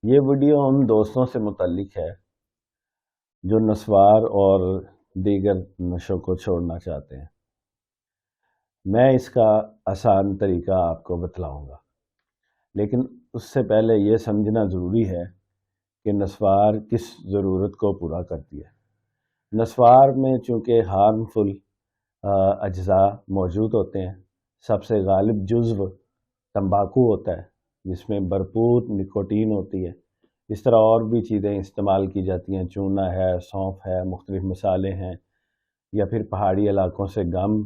یہ ویڈیو ان دوستوں سے متعلق ہے جو نسوار اور دیگر نشوں کو چھوڑنا چاہتے ہیں۔ میں اس کا آسان طریقہ آپ کو بتلاؤں گا، لیکن اس سے پہلے یہ سمجھنا ضروری ہے کہ نسوار کس ضرورت کو پورا کرتی ہے۔ نسوار میں چونکہ ہارمفل اجزاء موجود ہوتے ہیں، سب سے غالب جزو تمباکو ہوتا ہے جس میں بھرپور نکوٹین ہوتی ہے۔ اس طرح اور بھی چیزیں استعمال کی جاتی ہیں، چونا ہے، سونف ہے، مختلف مسالے ہیں، یا پھر پہاڑی علاقوں سے گم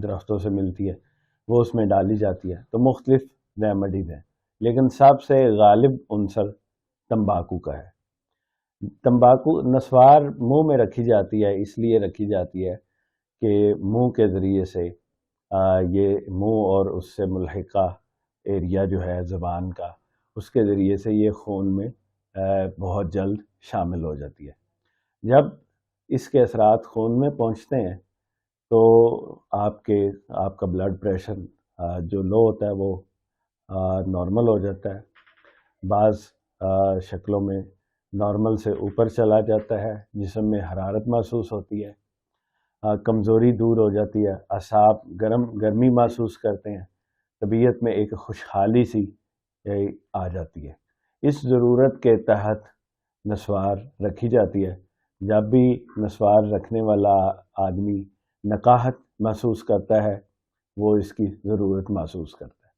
درختوں سے ملتی ہے، وہ اس میں ڈالی جاتی ہے۔ تو مختلف ریمیڈیز ہیں، لیکن سب سے غالب عنصر تمباکو کا ہے۔ تمباکو نسوار منہ میں رکھی جاتی ہے، اس لیے رکھی جاتی ہے کہ منہ کے ذریعے سے یہ منہ اور اس سے ملحقہ ایریا جو ہے زبان کا، اس کے ذریعے سے یہ خون میں بہت جلد شامل ہو جاتی ہے۔ جب اس کے اثرات خون میں پہنچتے ہیں تو آپ کا بلڈ پریشر جو لو ہوتا ہے وہ نارمل ہو جاتا ہے، بعض شکلوں میں نارمل سے اوپر چلا جاتا ہے، جسم میں حرارت محسوس ہوتی ہے، کمزوری دور ہو جاتی ہے، اعصاب گرمی محسوس کرتے ہیں، طبیعت میں ایک خوشحالی سی آ جاتی ہے۔ اس ضرورت کے تحت نسوار رکھی جاتی ہے۔ جب بھی نسوار رکھنے والا آدمی نقاہت محسوس کرتا ہے، وہ اس کی ضرورت محسوس کرتا ہے۔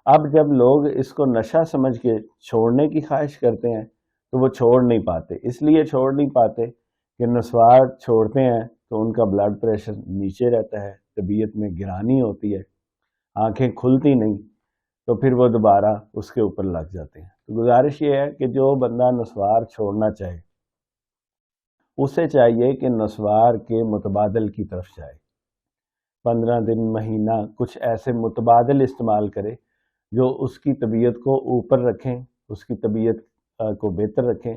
اب جب لوگ اس کو نشہ سمجھ کے چھوڑنے کی خواہش کرتے ہیں تو وہ چھوڑ نہیں پاتے۔ اس لیے چھوڑ نہیں پاتے کہ نسوار چھوڑتے ہیں تو ان کا بلڈ پریشر نیچے رہتا ہے، طبیعت میں گرانی ہوتی ہے، آنکھیں کھلتی نہیں، تو پھر وہ دوبارہ اس کے اوپر لگ جاتے ہیں۔ تو گزارش یہ ہے کہ جو بندہ نسوار چھوڑنا چاہے اسے چاہیے کہ نسوار کے متبادل کی طرف جائے، 15 دن، مہینہ، کچھ ایسے متبادل استعمال کرے جو اس کی طبیعت کو اوپر رکھیں، اس کی طبیعت کو بہتر رکھیں،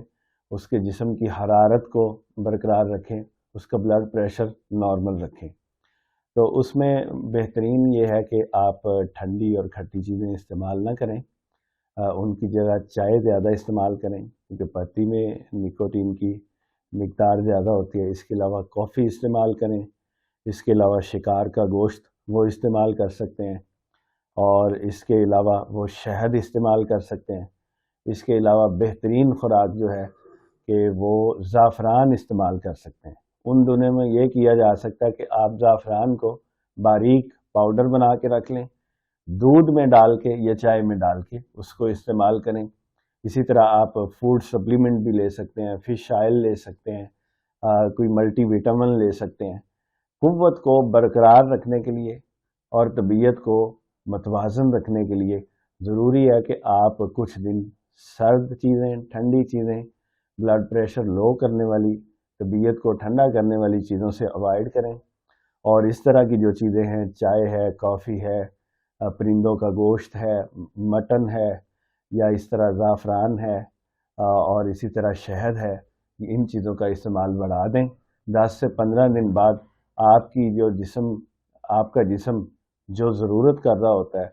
اس کے جسم کی حرارت کو برقرار رکھیں، اس کا بلڈ پریشر نارمل رکھیں۔ تو اس میں بہترین یہ ہے کہ آپ ٹھنڈی اور کھٹی چیزیں استعمال نہ کریں، ان کی جگہ چائے زیادہ استعمال کریں کیونکہ پتی میں نکوٹین کی مقدار زیادہ ہوتی ہے۔ اس کے علاوہ کافی استعمال کریں، اس کے علاوہ شکار کا گوشت وہ استعمال کر سکتے ہیں، اور اس کے علاوہ وہ شہد استعمال کر سکتے ہیں۔ اس کے علاوہ بہترین خوراک جو ہے کہ وہ زعفران استعمال کر سکتے ہیں۔ ان دنوں میں یہ کیا جا سکتا ہے کہ آپ زعفران کو باریک پاؤڈر بنا کے رکھ لیں، دودھ میں ڈال کے یا چائے میں ڈال کے اس کو استعمال کریں۔ اسی طرح آپ فوڈ سپلیمنٹ بھی لے سکتے ہیں، فش آئل لے سکتے ہیں، کوئی ملٹی وٹامن لے سکتے ہیں۔ قوت کو برقرار رکھنے کے لیے اور طبیعت کو متوازن رکھنے کے لیے ضروری ہے کہ آپ کچھ دن سرد چیزیں، ٹھنڈی چیزیں، بلڈ پریشر لو کرنے والی، طبیعت کو ٹھنڈا کرنے والی چیزوں سے اوائڈ کریں، اور اس طرح کی جو چیزیں ہیں، چائے ہے، کافی ہے، پرندوں کا گوشت ہے، مٹن ہے، یا اس طرح زعفران ہے، اور اسی طرح شہد ہے، ان چیزوں کا استعمال بڑھا دیں۔ 10 سے 15 دن بعد آپ کا جسم جو ضرورت کر رہا ہوتا ہے،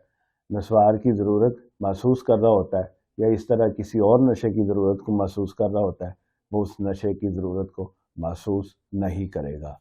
نسوار کی ضرورت محسوس کر رہا ہوتا ہے، یا اس طرح کسی اور نشے کی ضرورت کو محسوس کر رہا ہوتا ہے، وہ اس نشے کی ضرورت کو محسوس نہیں کرے گا۔